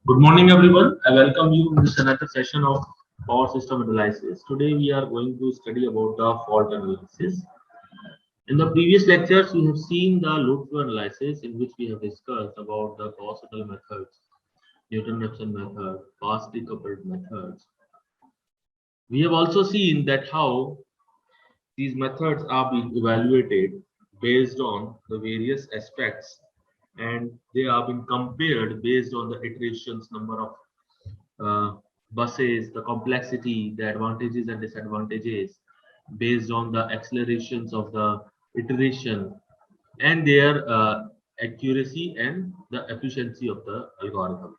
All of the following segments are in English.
Good morning, everyone. I welcome you in this another session of power system analysis. Today, we are going to study about the fault analysis. In the previous lectures, we have seen the load flow analysis, in which we have discussed about the Gauss-Seidel methods, Newton-Raphson method, fast decoupled methods. We have also seen that how these methods are being evaluated based on the various aspects, and they are being compared based on the iterations number of buses, the complexity, the advantages and disadvantages based on the accelerations of the iteration and their accuracy and the efficiency of the algorithms.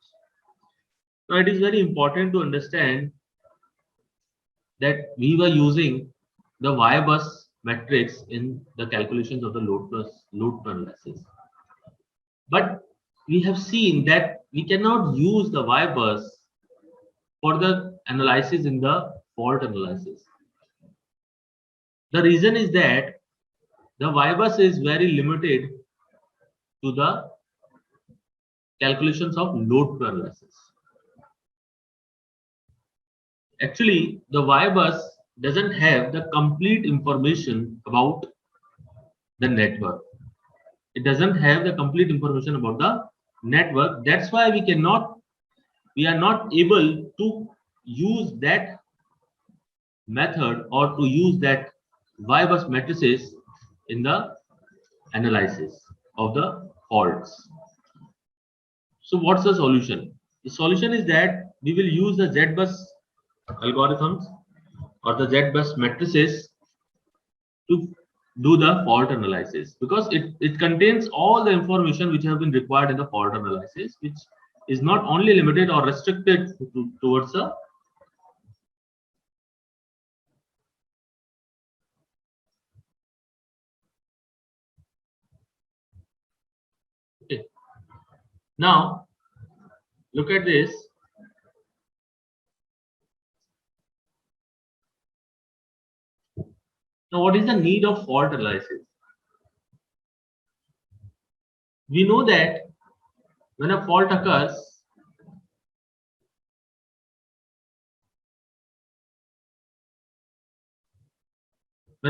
Now, it is very important to understand that we were using the Y-bus matrix in the calculations of the load flow analysis. But we have seen that we cannot use the Y-bus for the analysis in the fault analysis. The reason is that the Y-bus is very limited to the calculations of load flow analysis. Actually, the Y-bus doesn't have the complete information about the network. It doesn't have the complete information about the network. That's why we are not able to use that method or to use that Y-bus matrices in the analysis of the faults. So what's the solution? The solution is that we will use the Z-bus algorithms or the Z-bus matrices to do the fault analysis, because it contains all the information which have been required in the fault analysis, which is not only limited or restricted towards the okay. Now look at this. Now, what is the need of fault analysis? We know that when a fault occurs, the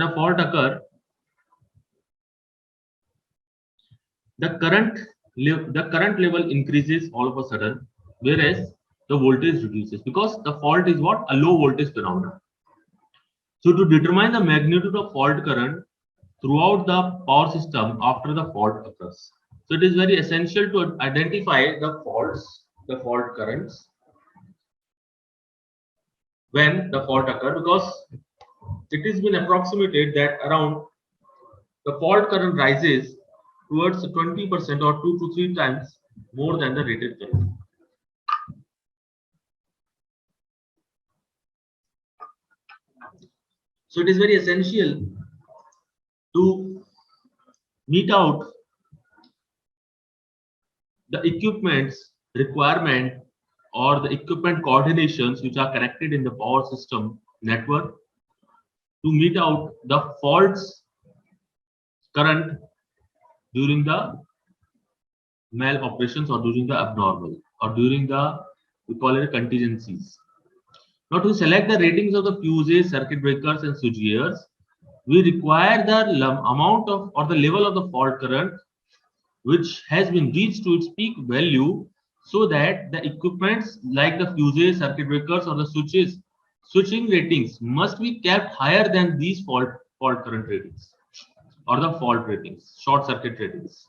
current level increases all of a sudden, whereas the voltage reduces, because the fault is what? A low voltage phenomenon. So to determine the magnitude of fault current throughout the power system after the fault occurs, so it is very essential to identify the fault currents when the fault occurs, because it has been approximated that around the fault current rises towards 20% or 2 to 3 times more than the rated current. So it is very essential to meet out the equipment's requirement or the equipment coordinations which are connected in the power system network to meet out the faults current during the mal operations or during the abnormal or during the, we call it, contingencies. Now, to select the ratings of the fuses, circuit breakers and switchgears, we require the amount of or the level of the fault current which has been reached to its peak value, so that the equipments like the fuses, circuit breakers or the switching ratings must be kept higher than these fault current ratings or the fault ratings, short circuit ratings.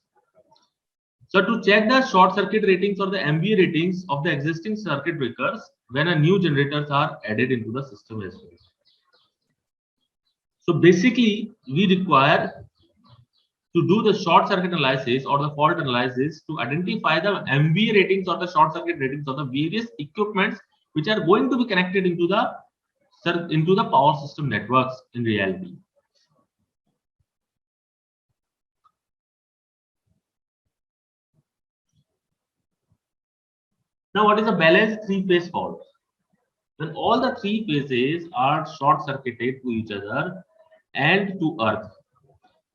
So to check the short circuit ratings or the MVA ratings of the existing circuit breakers when a new generators are added into the system as well. So basically, we require to do the short circuit analysis or the fault analysis to identify the MVA ratings or the short circuit ratings of the various equipments which are going to be connected into the power system networks in reality. Now, what is a balanced three-phase fault? When all the three phases are short circuited to each other and to earth.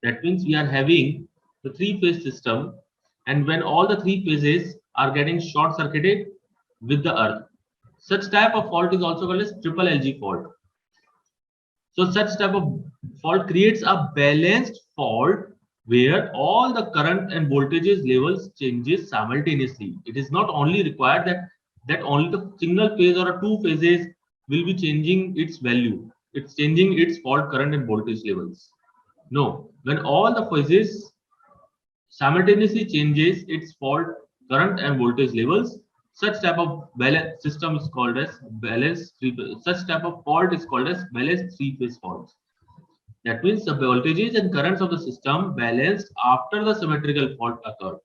That means we are having the three-phase system, and when all the three phases are getting short circuited with the earth. Such type of fault is also called as triple LG fault. So such type of fault creates a balanced fault where all the current and voltages levels changes simultaneously. It is not only required that only the single phase or a two phases will be changing its value. It's changing its fault current and voltage levels. No, when all the phases simultaneously changes its fault current and voltage levels, such type of balance system is called as balanced three phase. Such type of fault is called as balanced three phase faults. That means the voltages and currents of the system balanced after the symmetrical fault occurred.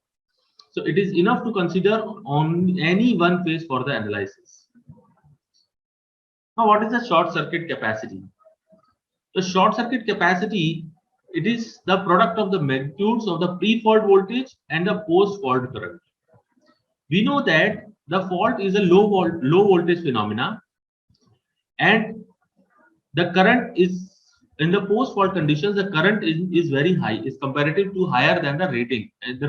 So it is enough to consider on any one phase for the analysis. Now, what is the short circuit capacity? The short circuit capacity, it is the product of the magnitudes of the pre-fault voltage and the post-fault current. We know that the fault is a low voltage phenomena, and the current is in the post-fault conditions. The current is very high, is comparative to higher than the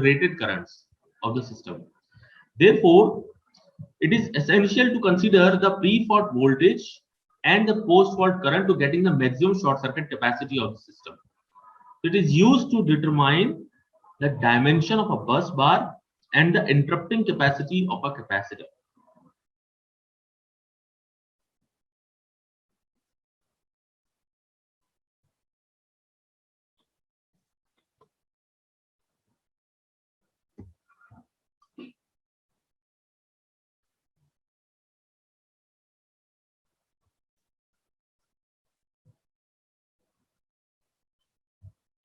rated currents of the system. Therefore, it is essential to consider the pre-fault voltage and the post-fault current to getting the maximum short circuit capacity of the system. It is used to determine the dimension of a bus bar and the interrupting capacity of a capacitor.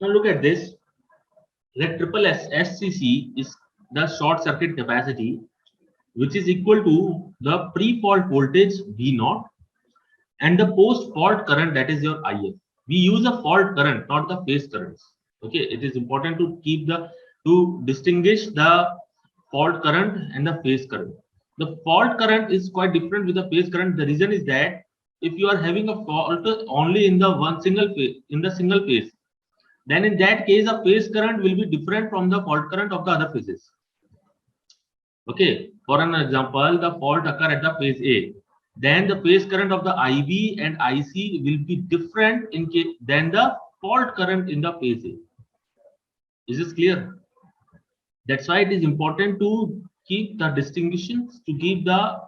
Now look at this. Let triple SCC is the short circuit capacity, which is equal to the pre-fault voltage V naught and the post-fault current, that is your IF. We use a fault current, not the phase currents. Okay, it is important to distinguish the fault current and the phase current. The fault current is quite different with the phase current. The reason is that if you are having a fault only in the single phase, then in that case a phase current will be different from the fault current of the other phases. Okay, for an example, the fault occur at the phase A, then the phase current of the IB and IC will be different than the fault current in the phase A. Is this clear? That's why it is important to keep the distinctions, to keep the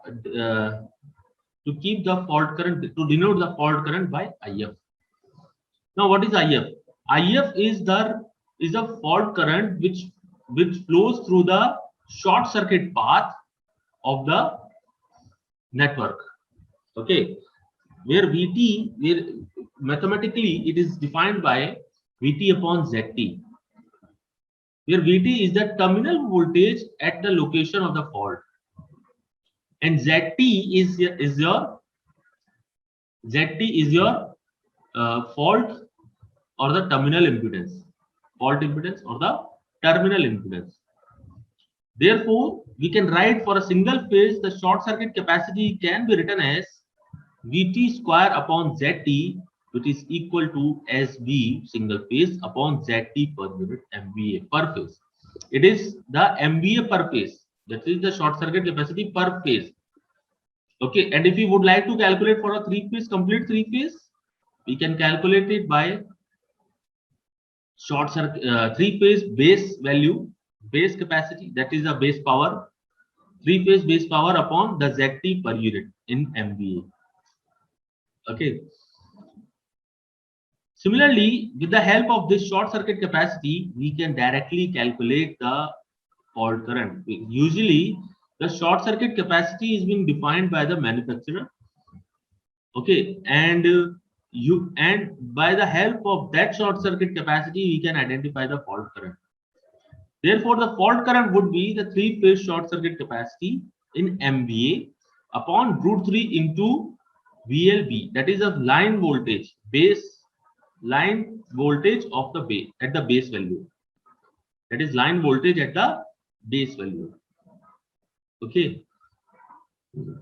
fault current, to denote the fault current by IF. Now, what is IF? IF is a fault current which flows through the short circuit path of the network. Okay, where mathematically it is defined by Vt upon Zt, where Vt is the terminal voltage at the location of the fault, and Zt is your fault or the terminal impedance, fault impedance or the terminal impedance. Therefore, we can write for a single phase the short circuit capacity can be written as Vt square upon Zt, which is equal to SB single phase upon Zt per unit MVA per phase. It is the MVA per phase. That is the short circuit capacity per phase. Okay, and if you would like to calculate for a complete three phase, we can calculate it by short circuit three phase base capacity, that is the base power, three phase base power upon the Zt per unit in MVA. Okay. Similarly, with the help of this short circuit capacity, we can directly calculate the fault current. Usually, the short circuit capacity is being defined by the manufacturer. Okay, and by the help of that short circuit capacity, we can identify the fault current. Therefore, the fault current would be the three phase short circuit capacity in MVA upon root 3 into VLB, that is a line voltage of the base at the base value. That is line voltage at the base value. Okay.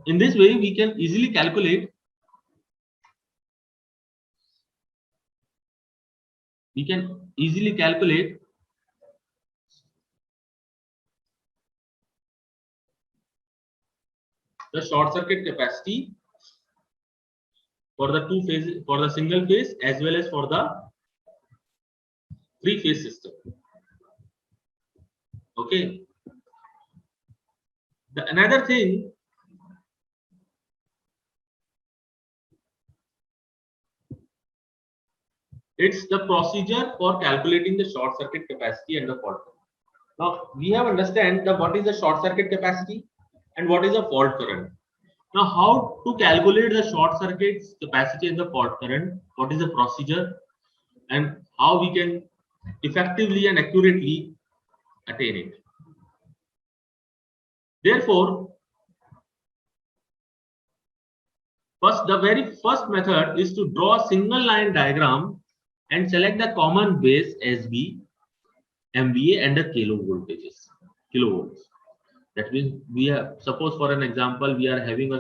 In this way, we can easily calculate. the short circuit capacity for the two phase, for the single phase as well as for the three phase system. Okay. The another thing, it's the procedure for calculating the short circuit capacity and the fault current. Now we have understand the what is the short circuit capacity and what is the fault current. Now how to calculate the short circuit capacity and the fault current? What is the procedure and how we can effectively and accurately attain it? Therefore, the very first method is to draw a single line diagram and select the common base SB, MVA and the kilovolts. That means we have, suppose for an example, we are having a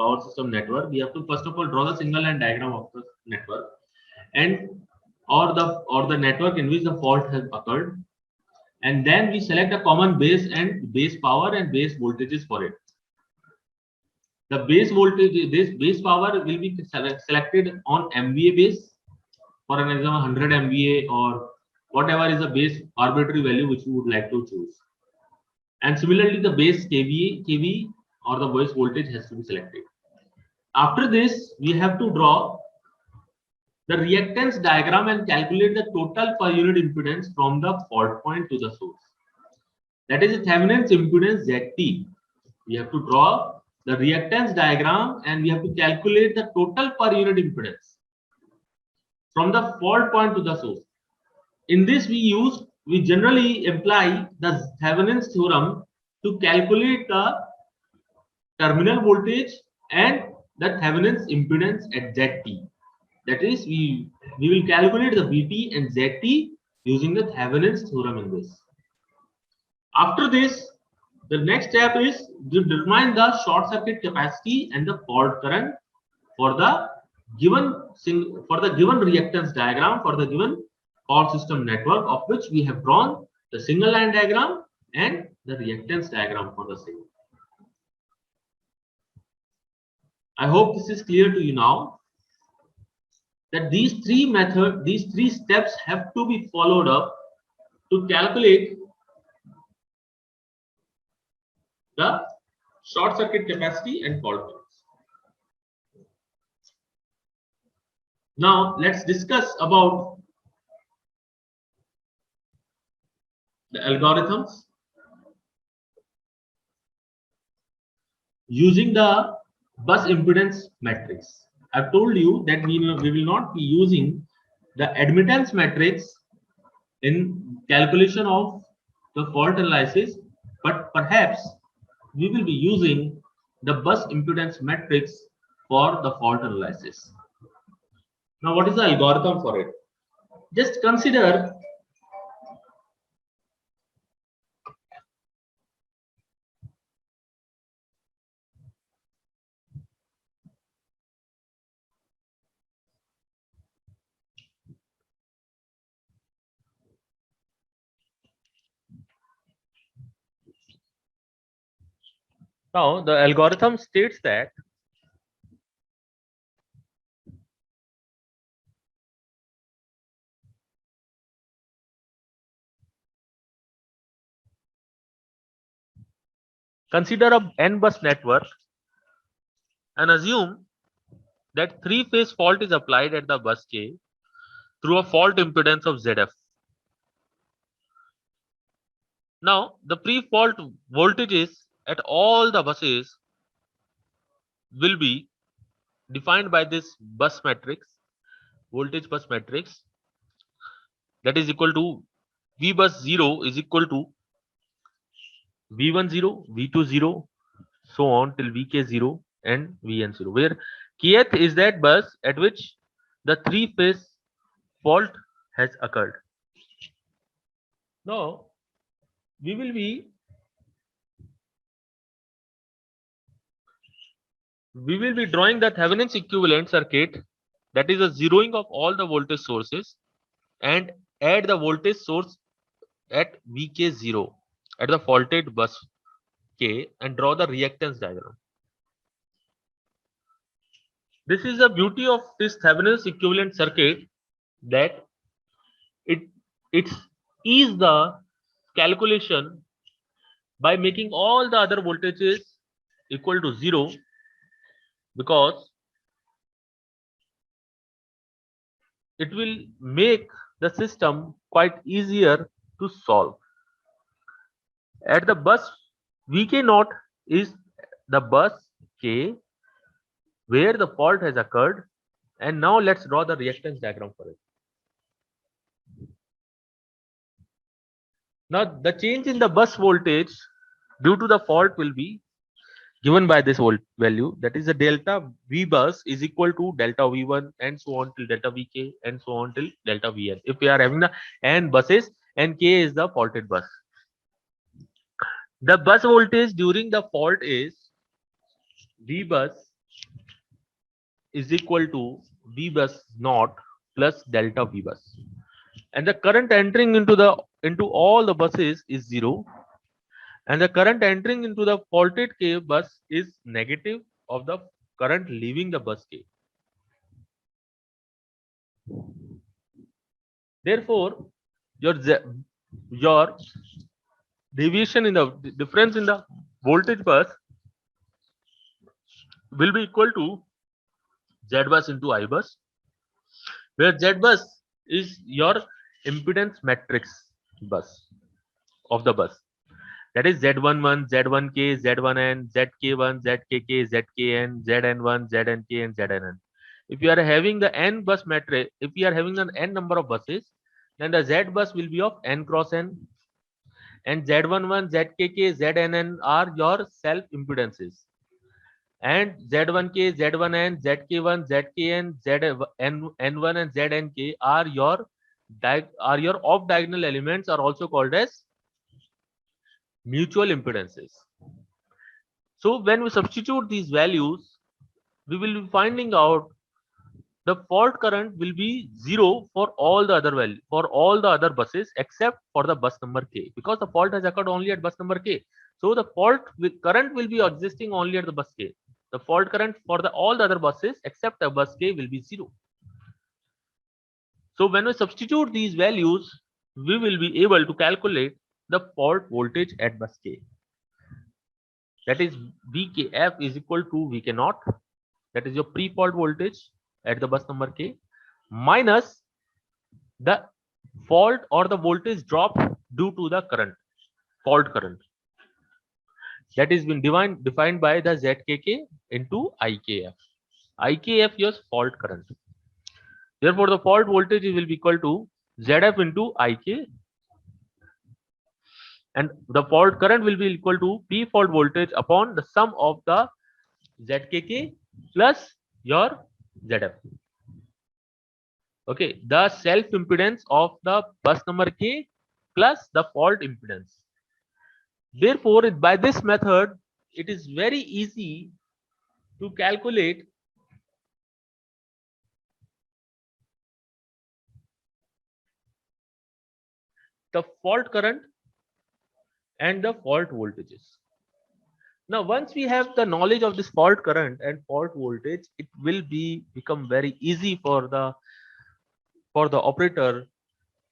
power system network. We have to first of all draw the single line diagram of the network and or the network in which the fault has occurred, and then we select a common base and base power and base voltages for it. The base voltage, this base power will be selected on MVA base. For an example, 100 MVA or whatever is the base arbitrary value which you would like to choose. And similarly, the base kV or the base voltage has to be selected. After this, we have to draw the reactance diagram and calculate the total per unit impedance from the fault point to the source. That is the Thevenin's impedance ZT. We have to draw the reactance diagram and we have to calculate the total per unit impedance from the fault point to the source. In this, we generally apply the Thevenin's theorem to calculate the terminal voltage and the Thevenin's impedance at ZT. That is, we will calculate the VT and ZT using the Thevenin's theorem in this. After this, the next step is to determine the short circuit capacity and the fault current for the given reactance diagram for the given power system network, of which we have drawn the single line diagram and the reactance diagram for the same. I hope this is clear to you now, that these three steps have to be followed up to calculate the short circuit capacity and fault currents. Now let's discuss about the algorithms using the bus impedance matrix. I've told you that we will not be using the admittance matrix in calculation of the fault analysis, but perhaps we will be using the bus impedance matrix for the fault analysis. Now, what is the algorithm for it? Just consider now the algorithm states that consider a n-bus network and assume that three-phase fault is applied at the bus K through a fault impedance of ZF. Now, the pre-fault voltages at all the buses will be defined by this bus matrix, voltage bus matrix, that is equal to V bus 0 is equal to V1 0, V2 0, so on till Vk 0 and Vn 0, where kth is that bus at which the three-phase fault has occurred. Now, we will be drawing the Thevenin's equivalent circuit, that is a zeroing of all the voltage sources and add the voltage source at Vk0 at the faulted bus K and draw the reactance diagram. This is the beauty of this Thevenin's equivalent circuit, that it it's ease the calculation by making all the other voltages equal to 0, because it will make the system quite easier to solve. At the bus Vk naught is the bus K where the fault has occurred, and now let's draw the reactance diagram for it. Now the change in the bus voltage due to the fault will be given by this volt value, that is the delta V bus is equal to delta V1 and so on till delta Vk and so on till delta Vn. If we are having the n buses and k is the faulted bus, the bus voltage during the fault is V bus is equal to V bus naught plus delta V bus, and the current entering into all the buses is 0, and the current entering into the faulted K bus is negative of the current leaving the bus K. Therefore, your deviation in the difference in the voltage bus will be equal to Z bus into I bus, where Z bus is your impedance matrix bus of the bus. That is Z11, Z1K, Z1N, ZK1, ZKK, ZKN, ZN1, ZNK, and ZNN. If you are having the n bus matrix, if you are having the n number of buses, then the Z bus will be of n cross n, and Z11, ZKK, ZNN are your self impedances, and Z1K, Z1N, ZK1, ZKN, ZN1, and ZNK are your off diagonal elements, are also called as mutual impedances. So when we substitute these values, we will be finding out the fault current will be 0 for all the other value, for all the other buses except for the bus number K, because the fault has occurred only at bus number K. So the current will be existing only at the bus K. The fault current for all the other buses except the bus K will be 0. So when we substitute these values, we will be able to calculate the fault voltage at bus K. That is VKF is equal to Vk naught, that is your pre-fault voltage at the bus number K, minus the fault or the voltage drop due to the current, fault current, that is been defined by the ZKK into IKF. IKF your fault current. Therefore, the fault voltage will be equal to ZF into IK, and the fault current will be equal to P fault voltage upon the sum of the ZKK plus your ZF. Okay, the self impedance of the bus number K plus the fault impedance. Therefore, by this method, it is very easy to calculate the fault current and the fault voltages. Now, once we have the knowledge of this fault current and fault voltage, it will become very easy for the operator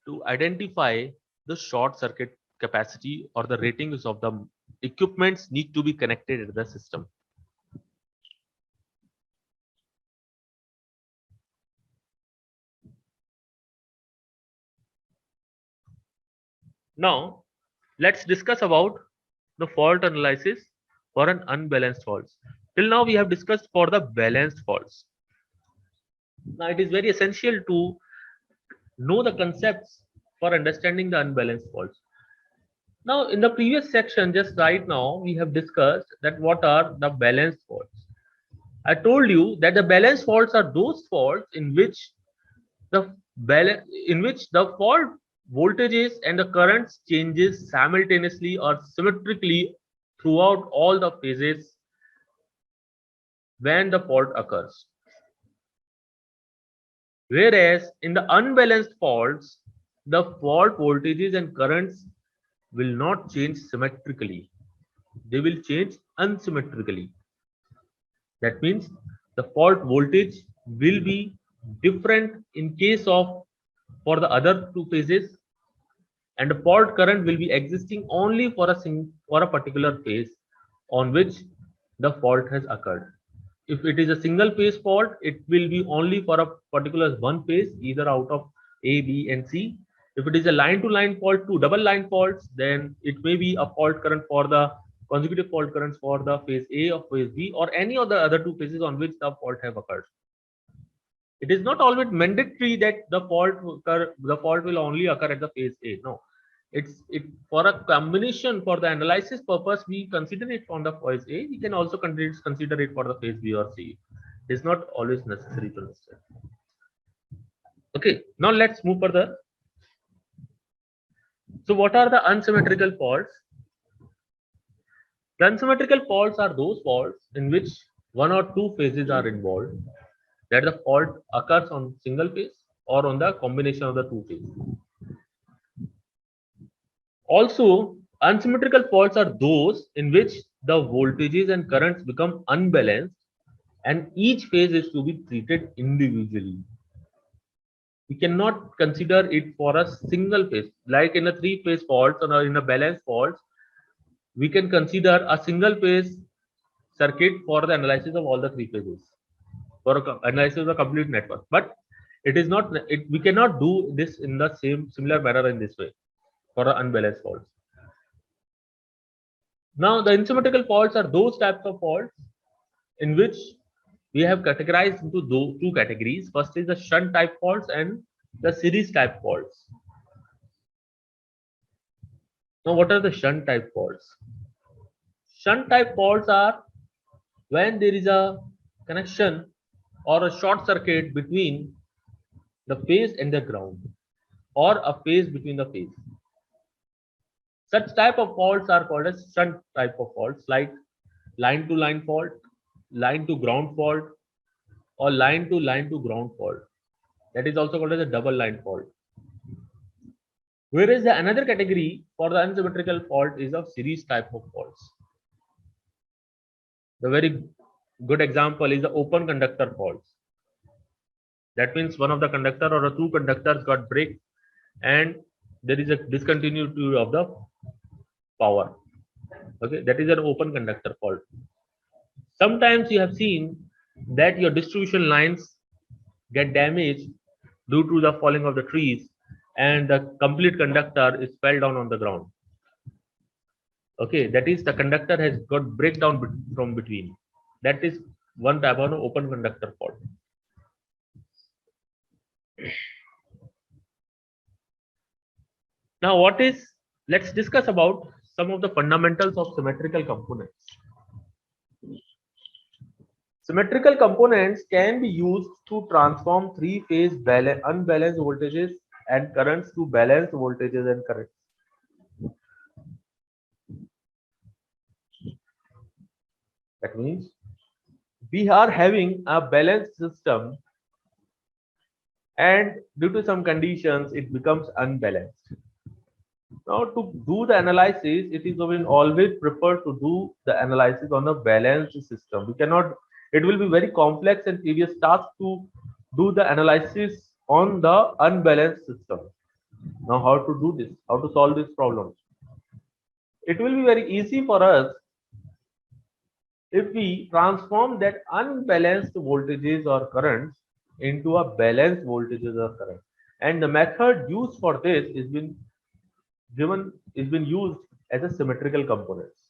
to identify the short circuit capacity or the ratings of the equipments need to be connected to the system. Now, let's discuss about the fault analysis for an unbalanced faults. Till now, we have discussed for the balanced faults. Now, it is very essential to know the concepts for understanding the unbalanced faults. Now, in the previous section, just right now, we have discussed that what are the balanced faults. I told you that the balanced faults are those faults in which the fault voltages and the currents changes simultaneously or symmetrically throughout all the phases when the fault occurs. Whereas in the unbalanced faults, the fault voltages and currents will not change symmetrically. They will change unsymmetrically. That means the fault voltage will be different in case of for the other two phases, and the fault current will be existing only for a particular phase on which the fault has occurred. If it is a single phase fault, it will be only for a particular one phase, either out of A, B, and C. If it is a line-to-line fault, two double line faults, then it may be a fault current for the consecutive fault currents for the phase A or phase B or any of the other two phases on which the fault have occurred. It is not always mandatory that the fault will only occur at the phase A. No, it's for a combination for the analysis purpose. We consider it on the phase A. We can also consider it for the phase B or C. It is not always necessary to understand. Okay, now let's move further. So, what are the unsymmetrical faults? The unsymmetrical faults are those faults in which one or two phases are involved, that the fault occurs on single phase or on the combination of the two phases. Also, unsymmetrical faults are those in which the voltages and currents become unbalanced and each phase is to be treated individually. We cannot consider it for a single phase. Like in a three-phase fault or in a balanced fault, we can consider a single phase circuit for the analysis of all the three phases, for analysis of the complete network. But it is not, we cannot do this in the similar manner in this way for unbalanced faults. Now, the unsymmetrical faults are those types of faults in which we have categorized into those two categories. First is the shunt type faults and the series type faults. Now, what are the shunt type faults? Shunt type faults are when there is a connection or a short circuit between the phase and the ground, or a phase between the phase. Such type of faults are called as shunt type of faults, like line to line fault, line to ground fault, or line to ground fault. That is also called as a double line fault. Whereas the another category for the unsymmetrical fault is of series type of faults. The very good example is the open conductor faults. That means one of the conductor or two conductors got break and there is a discontinuity of the power. Okay, that is an open conductor fault. Sometimes you have seen that your distribution lines get damaged due to the falling of the trees and the complete conductor is fell down on the ground. Okay, that is the conductor has got breakdown from between. That is one type of open conductor fault. Now, let's discuss about some of the fundamentals of symmetrical components. Symmetrical components can be used to transform three-phase unbalanced voltages and currents to balanced voltages and currents. That means we are having a balanced system and due to some conditions it becomes unbalanced. Now, to do the analysis, it is always preferred to do the analysis on a balanced system. We cannot, it will be very complex and tedious task to do the analysis on the unbalanced system. Now, how to do this? How to solve this problem? It will be very easy for us if we transform that unbalanced voltages or currents into a balanced voltages or current. And the method used for this is been used as a symmetrical components.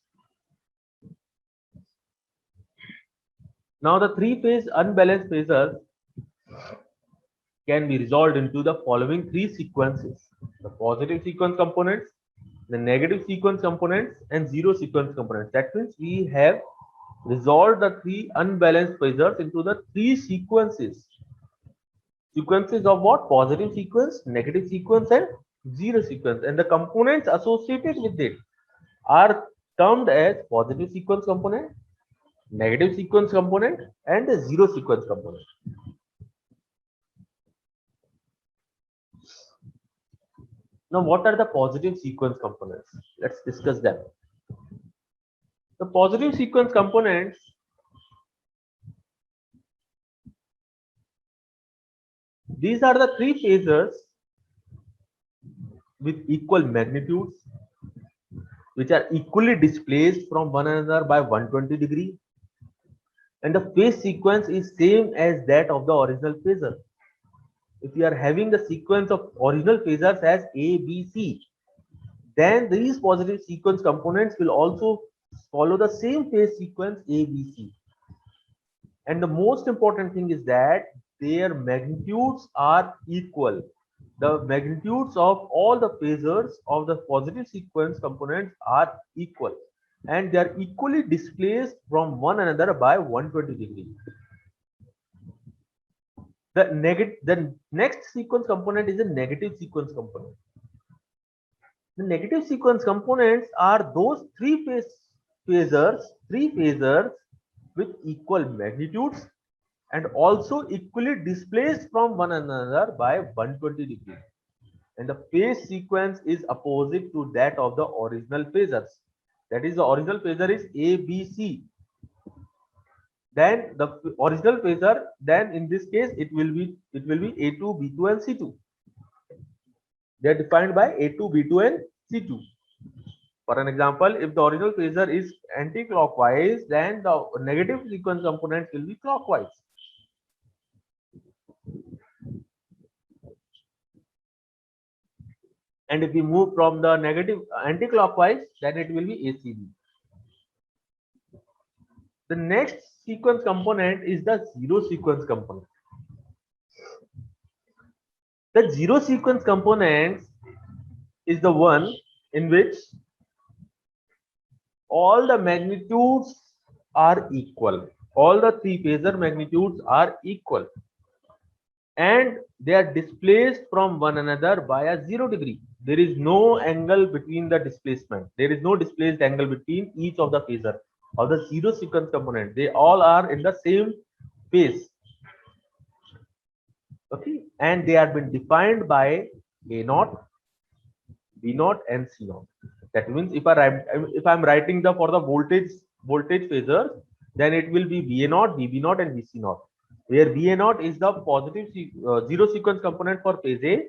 Now the three-phase unbalanced phasors can be resolved into the following three sequences: the positive sequence components, the negative sequence components, and zero sequence components. That means we have resolved the three unbalanced phasors into the three sequences. Sequences of what? Positive sequence, negative sequence, and zero sequence. And the components associated with it are termed as positive sequence component, negative sequence component, and the zero sequence component. Now, what are the positive sequence components? Let's discuss them. The positive sequence components These are the three phasors with equal magnitudes, which are equally displaced from one another by 120 degree, and the phase sequence is same as that of the original phasor. If we are having the sequence of original phasors as A, B, C, then these positive sequence components will also follow the same phase sequence A, B, C. And the most important thing is that their magnitudes are equal. The magnitudes of all the phasors of the positive sequence components are equal, and they are equally displaced from one another by 120 degrees. The next sequence component is a negative sequence component. The negative sequence components are those three phasors with equal magnitudes and also equally displaced from one another by 120 degrees. And the phase sequence is opposite to that of the original phasors. That is, the original phasor is A, B, C. Then the original phasor, then in this case it will be A2, B2, and C2. They are defined by A2, B2, and C2. For an example, if the original phasor is anti-clockwise, then the negative sequence components will be clockwise. And if we move from the negative anti-clockwise, then it will be ACB. The next sequence component is the zero sequence component. The zero sequence component is the one in which all the magnitudes are equal. All the three phasor magnitudes are equal, and they are displaced from one another by a 0 degree. There is no angle between the displacement. There is no displaced angle between each of the phasor of the zero sequence component. They all are in the same phase. Okay, and they have been defined by A naught, B naught, and C naught. That means if I'm writing the for the voltage phasor, then it will be VA naught, VB naught, and VC naught. Where VA naught is the positive zero sequence component for phase A,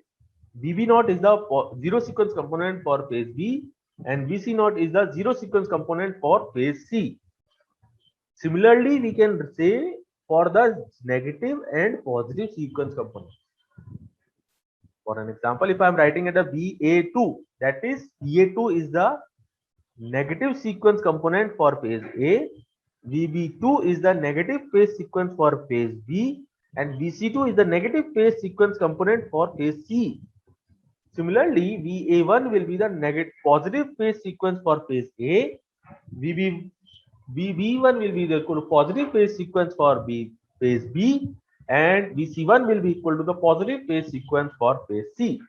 VB naught is the zero sequence component for phase B, and VC naught is the zero sequence component for phase C. Similarly, we can say for the negative and positive sequence component. For an example, if I am writing at a VA2, that is VA2 is the negative sequence component for phase A, VB2 is the negative phase sequence for phase B, and VC2 is the negative phase sequence component for phase C. Similarly, VA1 will be the negative positive phase sequence for phase A, VB1 will be the positive phase sequence for phase B, and VC1 will be equal to the positive phase sequence for phase C.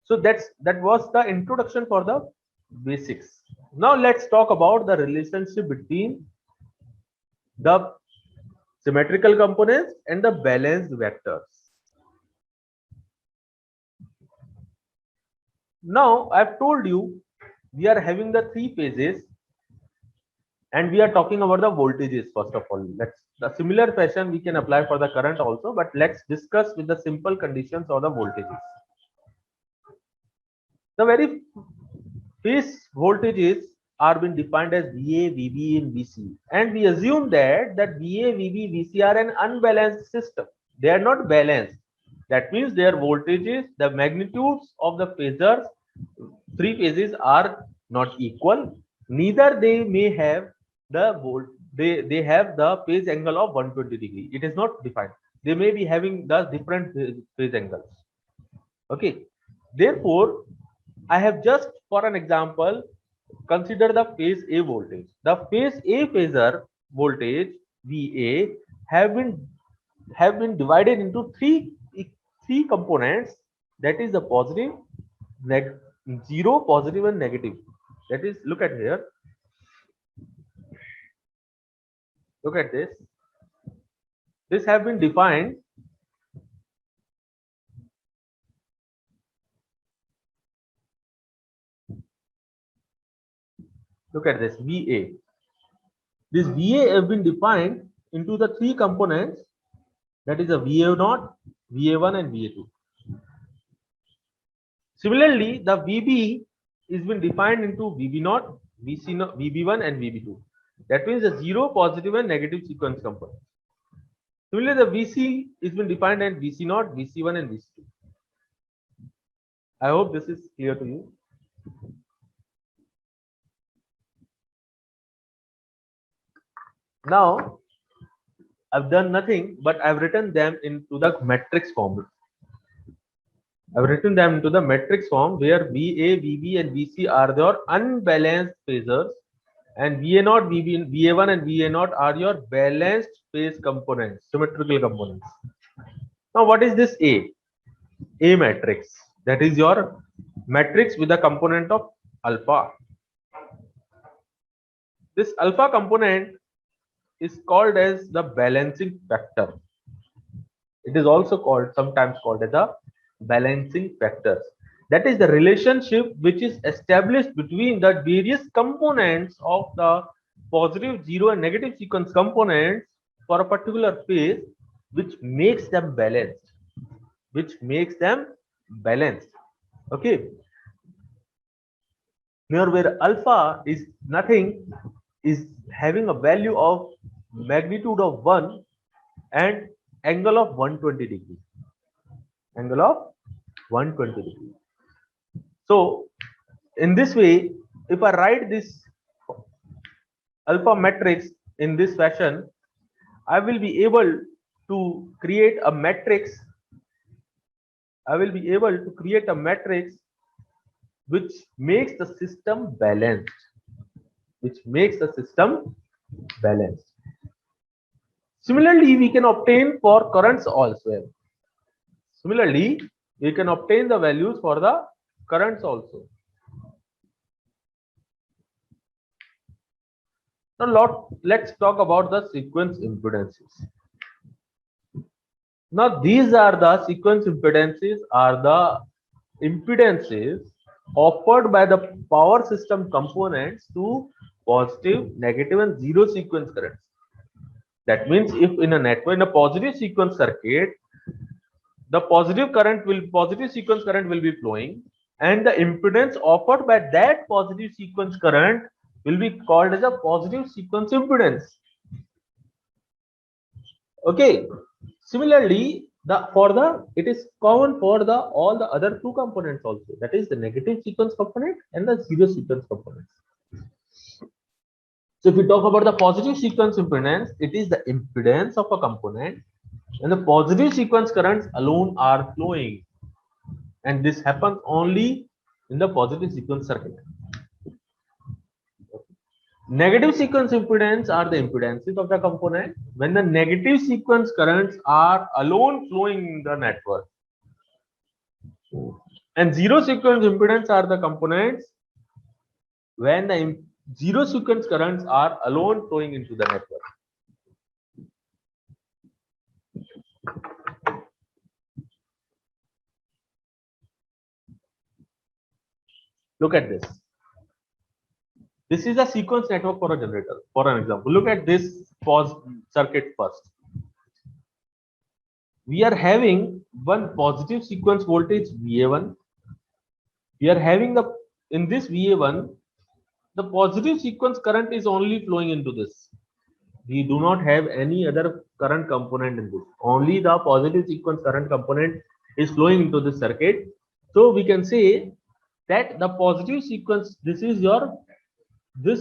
So that was the introduction for the basics. Now let's talk about the relationship between the symmetrical components and the balanced vectors. Now I've told you we are having the three phases, and we are talking about the voltages. First of all, let's the similar fashion we can apply for the current also, but let's discuss with the simple conditions of the voltages. The very phase voltages are being defined as VA, VB, and VC, and we assume that VA, VB, VC are an unbalanced system. They are not balanced. That means their voltages, the magnitudes of the phasors, three phases are not equal. Neither they may have the they have the phase angle of 120 degree. It is not defined. They may be having the different phase angles. Okay. Therefore, I have just for an example consider the phase A voltage. The phase A phasor voltage VA have been divided into three components, that is the positive, zero, positive, and negative. That is, look at here. Look at this. This have been defined look at this VA. This VA have been defined into the three components, that is a VA0, VA1 and VA2. Similarly, the VB is been defined into VB0, VC0, VB1 and VB2. That means the zero, positive and negative sequence component. Similarly, the VC is been defined as VC0, VC1 and VC2. I hope this is clear to you. Now, I've done nothing, but I've written them into the matrix form. I've written them into the matrix form where VA, VB and VC are your unbalanced phasors, and VA0, VB, VA1 and VA0 are your balanced phase components, symmetrical components. Now, what is this A? A matrix. That is your matrix with a component of alpha. This alpha component is called as the balancing factor. It is also called, sometimes called as a balancing factors. That is the relationship which is established between the various components of the positive, zero and negative sequence components for a particular phase, which makes them balanced. Okay. Here where alpha is nothing, is having a value of magnitude of 1 and angle of 120 degrees. Angle of 120 degrees. So in this way, if I write this alpha matrix in this fashion, I will be able to create a matrix. Which makes the system balanced. Similarly, we can obtain for currents also. Similarly, we can obtain the values for the currents also. Now, let's talk about the sequence impedances. Now, these are the sequence impedances, are the impedances offered by the power system components to positive, negative, and zero sequence currents. That means if in a network, in a positive sequence circuit, the positive sequence current will be flowing, and the impedance offered by that positive sequence current will be called as a positive sequence impedance. Okay. Similarly, it is common for all the other two components also. That is the negative sequence component and the zero sequence components. So if we talk about the positive sequence impedance, it is the impedance of a component, and the positive sequence currents alone are flowing, and this happens only in the positive sequence circuit. Negative sequence impedance are the impedances of the component when the negative sequence currents are alone flowing in the network, and zero sequence impedance are the components when the zero sequence currents are alone flowing into the network. Look at this. This is a sequence network for a generator. For an example, look at this circuit first. We are having one positive sequence voltage VA1. We are having in this VA1, the positive sequence current is only flowing into this. We do not have any other current component in this. Only the positive sequence current component is flowing into this circuit. So we can say that the positive sequence, this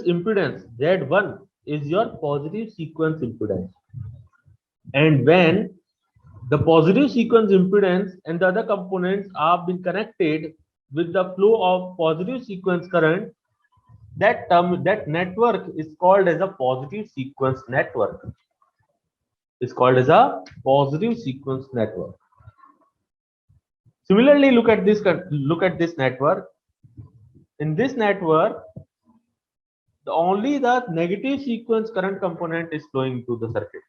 impedance Z1 is your positive sequence impedance. And when the positive sequence impedance and the other components are being connected with the flow of positive sequence current, that network is called as a positive sequence network. Similarly, look at this network. In this network, only the negative sequence current component is flowing to the circuit,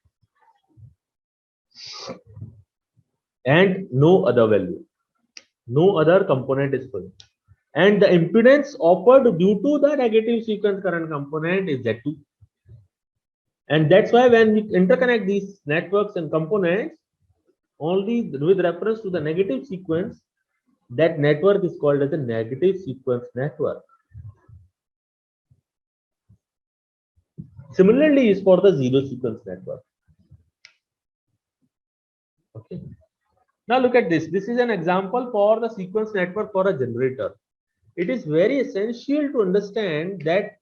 and no other value, no other component is flowing. And the impedance offered due to the negative sequence current component is Z2. And that's why when we interconnect these networks and components only with reference to the negative sequence, that network is called as a negative sequence network. Similarly is for the zero sequence network. Okay. Now look at this. This is an example for the sequence network for a generator. It is very essential to understand that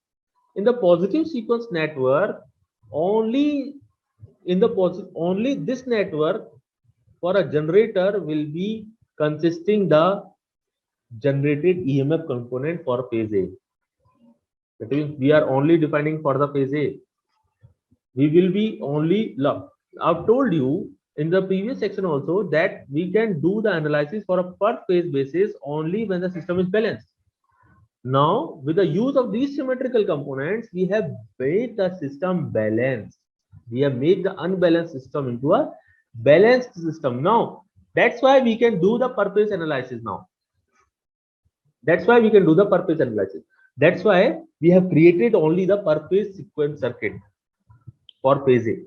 in the positive sequence network, only only this network for a generator will be consisting the generated EMF component for phase A. That means we are only defining for the phase A. We will be only I've told you in the previous section also that we can do the analysis for a per phase basis only when the system is balanced. Now, with the use of these symmetrical components, we have made the system balanced. We have made the unbalanced system into a balanced system. Now, that's why we can do the per phase analysis now. That's why we can do the per phase analysis. That's why we have created only the per phase sequence circuit for phase A.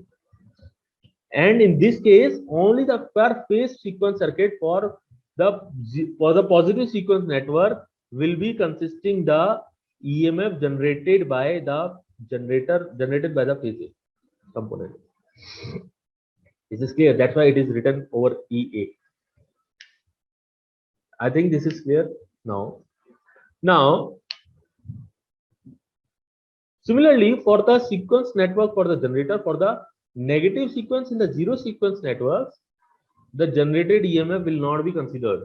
And in this case, only the per phase sequence circuit for the positive sequence network will be consisting the EMF generated by the generated by the phase A component. This is clear. That's why it is written over EA. I think this is clear now. Now, similarly, for the sequence network for the generator, for the negative sequence in the zero sequence networks, the generated EMF will not be considered.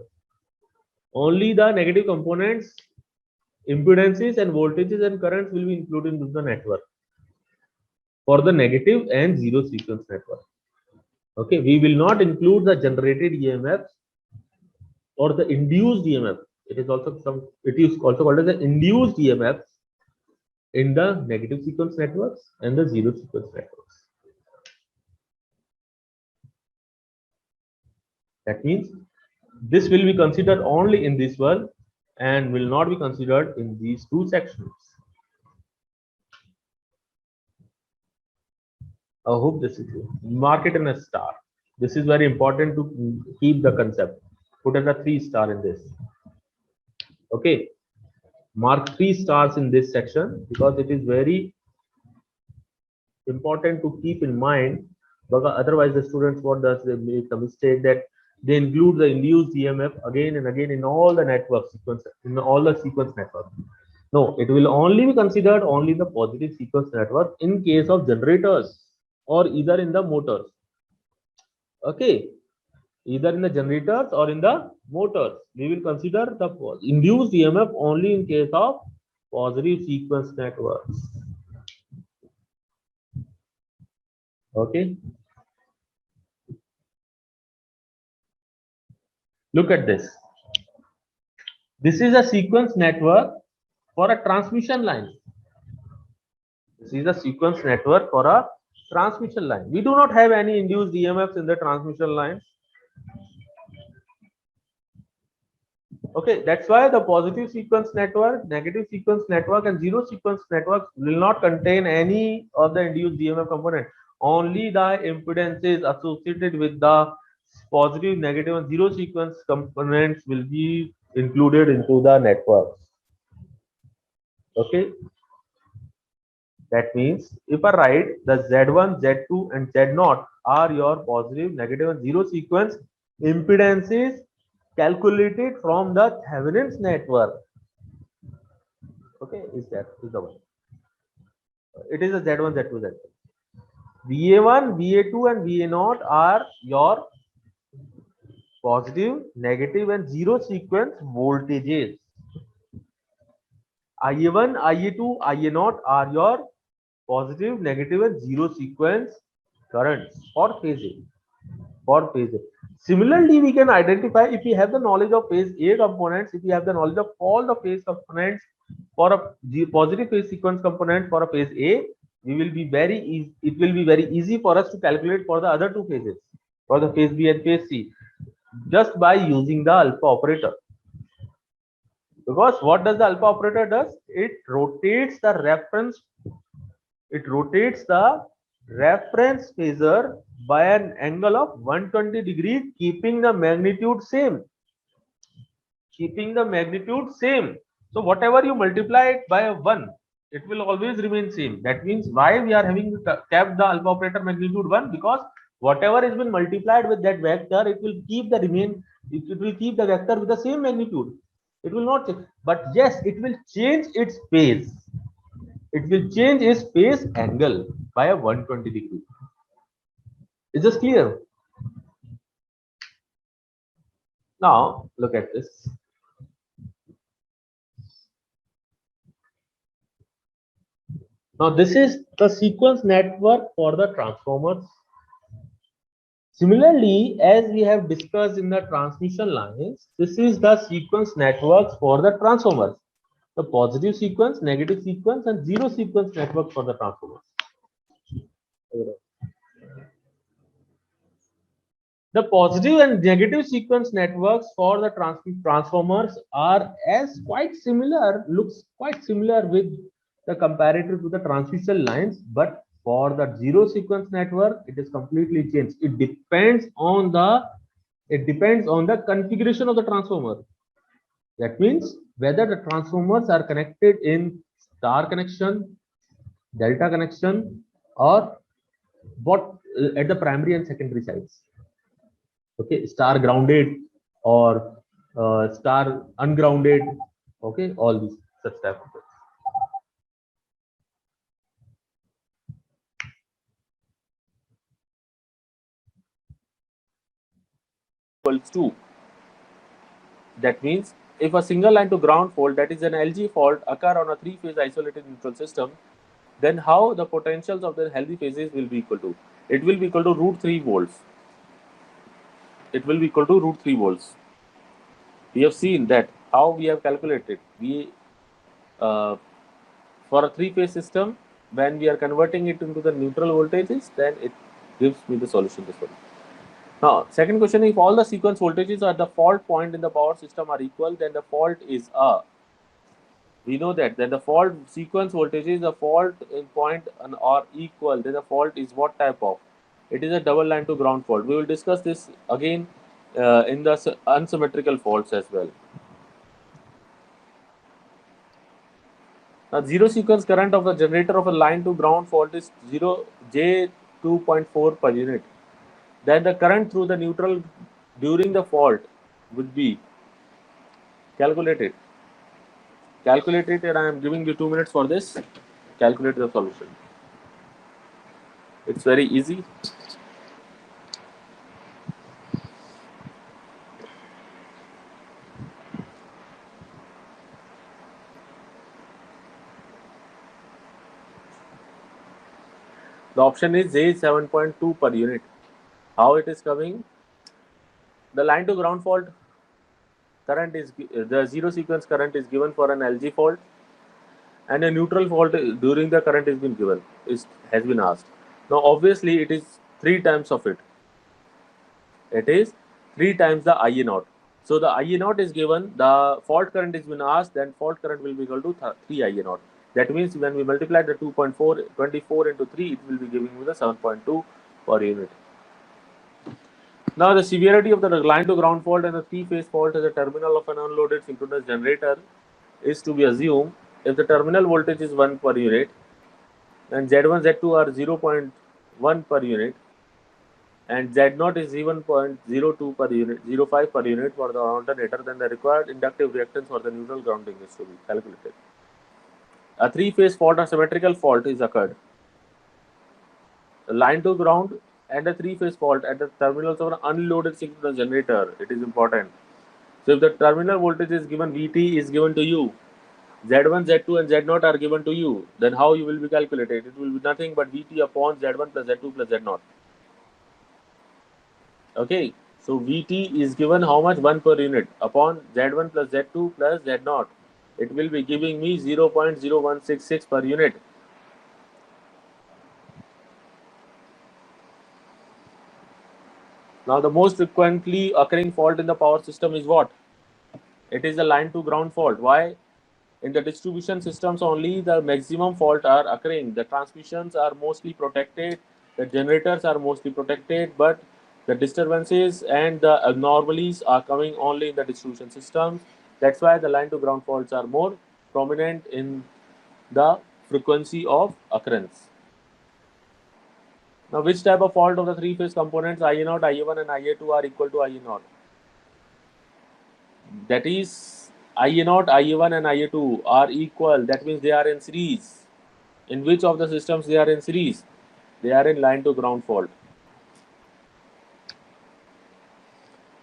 Only the negative components, impedances and voltages and currents will be included into the network for the negative and zero sequence network. Okay, we will not include the generated EMFs or the induced EMF. It is also called as the induced EMFs in the negative sequence networks and the zero sequence networks. That means this will be considered only in this one and will not be considered in these two sections. I hope this is clear. Mark it in a star. This is very important to keep the concept. Put in a 3 star in this. Okay. Mark 3 stars in this section because it is very important to keep in mind, because otherwise the students, what does they make the mistake that they include the induced EMF again and again in all the network sequence, in all the sequence network. No, it will only be considered only in the positive sequence network in case of generators or either in the motors. Okay, either in the generators or in the motors. We will consider the induced EMF only in case of positive sequence networks. Okay. Look at this. This is a sequence network for a transmission line. This is a sequence network for a transmission line. We do not have any induced EMFs in the transmission line. Okay, that's why the positive sequence network, negative sequence network, and zero sequence networks will not contain any of the induced EMF component. Only the impedances associated with the positive, negative, and zero sequence components will be included into the networks. Okay. That means if I write the Z1, Z2, and Z0 are your positive, negative, and zero sequence impedances calculated from the Thevenin's network. Okay, is the one. It is a Z1, Z2, Z2. VA1, VA2, and VA0 are your positive, negative, and zero sequence voltages. IA1, IA2, IA0 are your positive, negative, and zero sequence currents for phase A. Similarly, we can identify, if we have the knowledge of phase A components, if we have the knowledge of all the phase components for a positive phase sequence component for a phase A, it will be very easy for us to calculate for the other two phases, for the phase B and phase C, just by using the alpha operator. Because what does the alpha operator does? It rotates the reference. It rotates the reference phasor by an angle of 120 degrees, keeping the magnitude same. Keeping the magnitude same. So whatever you multiply it by a 1, it will always remain same. That means why we are having kept the alpha operator magnitude 1, because whatever has been multiplied with that vector, it will keep the it will keep the vector with the same magnitude. It will not change. But yes, it will change its phase. It will change its phase angle by a 120 degree. Is this clear? Now look at this. Now this is the sequence network for the transformers. Similarly, as we have discussed in the transmission lines, this is the sequence networks for the transformers. The positive sequence, negative sequence, and zero sequence network for the transformers. The positive and negative sequence networks for the transformers are as quite similar, looks quite similar with the comparative to the transmission lines, but for the zero sequence network, it is completely changed. It depends on the configuration of the transformer. That means whether the transformers are connected in star connection, delta connection, or what at the primary and secondary sides. Okay, star grounded or star ungrounded. Okay, all these such type of things. Equals to. That means if a single line to ground fault, that is an LG fault, occur on a three-phase isolated neutral system, then how the potentials of the healthy phases will be equal to? It will be equal to root 3 volts. It will be equal to root 3 volts. We have seen that how we have calculated. For a three-phase system, when we are converting it into the neutral voltages, then it gives me the solution this way. Now, second question: if all the sequence voltages at the fault point in the power system are equal, then the fault is a. We know that then the fault sequence voltages, the fault in point are equal. Then the fault is what type of? It is a double line to ground fault. We will discuss this again in the unsymmetrical faults as well. Now, zero sequence current of the generator of a line to ground fault is 0 J 2.4 per unit. Then the current through the neutral during the fault would be calculated. Calculate it, and I am giving you 2 minutes for this. Calculate the solution. It's very easy. The option is J 7.2 per unit. How it is coming? The line to ground fault current is the zero sequence current is given for an LG fault, and a neutral fault during the current has been given has been asked. Now obviously it is 3 times of it. It is 3 times the IA naught. So the IA naught is given, the fault current is been asked, then fault current will be equal to 3 IA naught. That means when we multiply the 2.4 24 into 3, it will be giving you the 7.2 per unit. Now the severity of the line to ground fault and the three-phase fault at the terminal of an unloaded synchronous generator is to be assumed if the terminal voltage is 1 per unit and Z1, Z2 are 0.1 per unit and Z0 is 0.02 per unit, 0.5 per unit for the alternator, then the required inductive reactance for the neutral grounding is to be calculated. A three-phase fault or symmetrical fault is occurred. The line to ground and a three-phase fault at the terminals of an unloaded synchronous generator. It is important. So if the terminal voltage is given, Vt is given to you, Z1, Z2 and Z0 are given to you, then how you will be calculated? It will be nothing but Vt upon Z1 plus Z2 plus Z0. Okay, so Vt is given how much? 1 per unit upon Z1 plus Z2 plus Z0. It will be giving me 0.0166 per unit. Now the most frequently occurring fault in the power system is what? It is the line to ground fault. Why? In the distribution systems only the maximum fault are occurring. The transmissions are mostly protected The generators are mostly protected, but the disturbances and the abnormalities are coming only in the distribution systems. That's why the line to ground faults are more prominent in the frequency of occurrence. Now, which type of fault of the three phase components IA0, IA1 and IA2 are equal to IA0? That is, IA0, IA1 and IA2 are equal. That means they are in series. In which of the systems they are in series? They are in line to ground fault.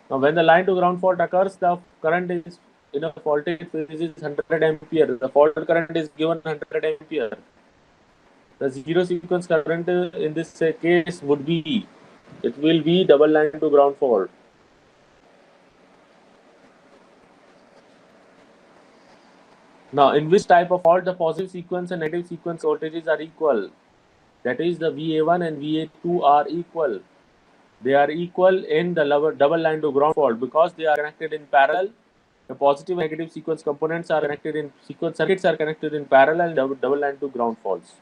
Now, when the line to ground fault occurs, the current is in a faulted phase is 100 ampere. The fault current is given 100 ampere. The zero sequence current in this case would be, it will be double line to ground fault. Now, in which type of fault the positive sequence and negative sequence voltages are equal? That is, the VA1 and VA2 are equal. They are equal in the double line to ground fault because they are connected in parallel. The positive and negative sequence components are connected in sequence circuits are connected in parallel double line to ground faults.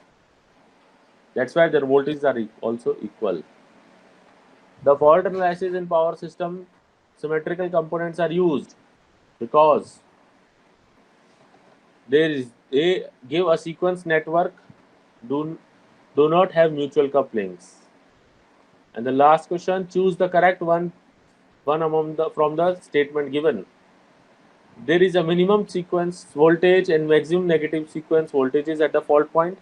That's why their voltages are also equal. The fault analysis in power system, symmetrical components are used because they give a sequence network, do not have mutual couplings. And the last question, choose the correct one among the from the statement given. There is a minimum sequence voltage and maximum negative sequence voltages at the fault point.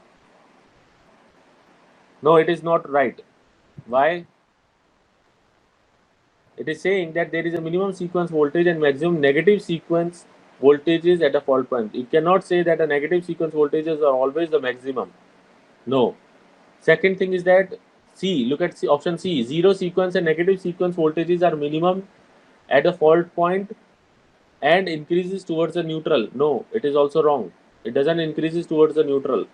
No, it is not right. Why? It is saying that there is a minimum sequence voltage and maximum negative sequence voltages at a fault point. You cannot say that a negative sequence voltages are always the maximum. No. Second thing is that C, look at option C, zero sequence and negative sequence voltages are minimum at a fault point and increases towards the neutral. No, it is also wrong. It doesn't increases towards the neutral.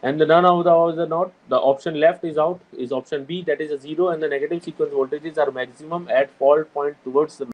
And none of the not. The option left is out is option B, that is a zero and the negative sequence voltages are maximum at fault point towards the